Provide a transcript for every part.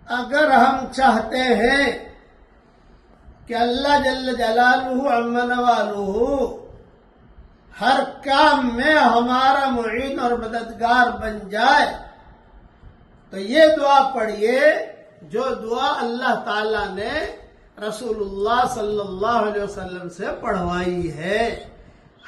اگر ہم چاہتے ہیں کہ اللہ جل جلالہ عمن والہ ہر کام میں ہمارا معین اور مددگار بن جائے تو یہ دعا پڑھیے جو دعا اللہ تعالی نے رسول اللہ صلی اللہ علیہ وسلم سے پڑھوائی ہے۔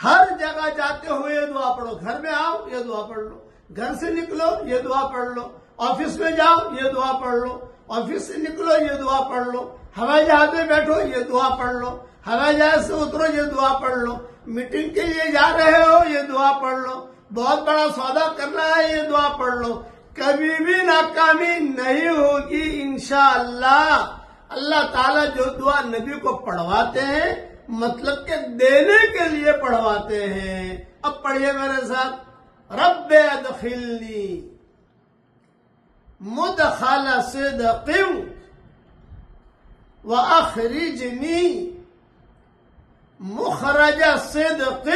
ہر جگہ جاتے ہوئے یہ دعا پڑھو، گھر میں آؤ یہ دعا پڑھ لو، گھر سے نکلو یہ دعا پڑھ لو، آفس میں جاؤ یہ دعا پڑھ لو، آفس سے نکلو یہ دعا پڑھ لو، ہوائی جہاز میں بیٹھو یہ دعا پڑھ لو، ہوائی جہاز سے اترو یہ دعا پڑھ لو، میٹنگ کے لیے جا رہے ہو یہ دعا پڑھ لو، بہت بڑا سودا کرنا ہے یہ دعا پڑھ لو، کبھی بھی ناکامی نہیں ہوگی انشاءاللہ۔ اللہ تعالیٰ جو دعا نبی کو پڑھواتے ہیں مطلب کہ دینے کے لیے پڑھواتے ہیں۔ اب پڑھیے میرے ساتھ، رب ادخلنی مدخل صدق واخرجنی مخرج صدق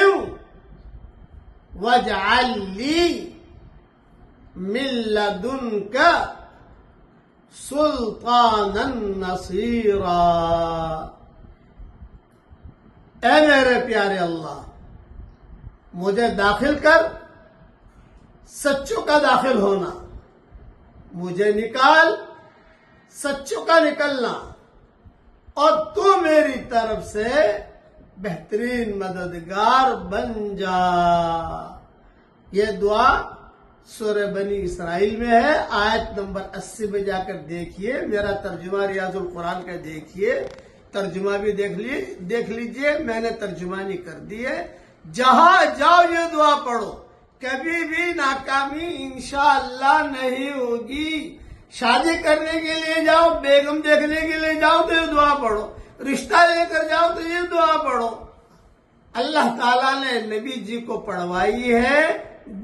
واجعل لی من لدنک سلطانا نصیرا۔ اے میرے پیارے اللہ، مجھے داخل کر، سچوں کا داخل ہونا، مجھے نکال، سچوں کا نکلنا، اور تو میری طرف سے بہترین مددگار بن جا۔ یہ دعا سورہ بنی اسرائیل میں ہے، آیت نمبر 80 میں جا کر دیکھیے، میرا ترجمہ ریاض القرآن کا دیکھیے، ترجمہ بھی دیکھ لیجئے، میں نے ترجمانی کر دی ہے۔ جہاں جاؤ یہ دعا پڑھو، کبھی بھی ناکامی انشاءاللہ نہیں ہوگی۔ شادی کرنے کے لیے جاؤ، بیگم دیکھنے کے لیے جاؤ تو یہ دعا پڑھو، رشتہ لے کر جاؤ تو یہ دعا پڑھو۔ اللہ تعالیٰ نے نبی جی کو پڑھوائی ہے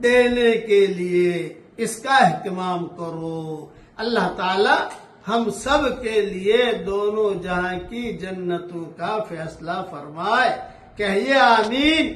دینے کے لیے، اس کا اہتمام کرو۔ اللہ تعالیٰ ہم سب کے لیے دونوں جہاں کی جنتوں کا فیصلہ فرمائے۔ کہیے آمین۔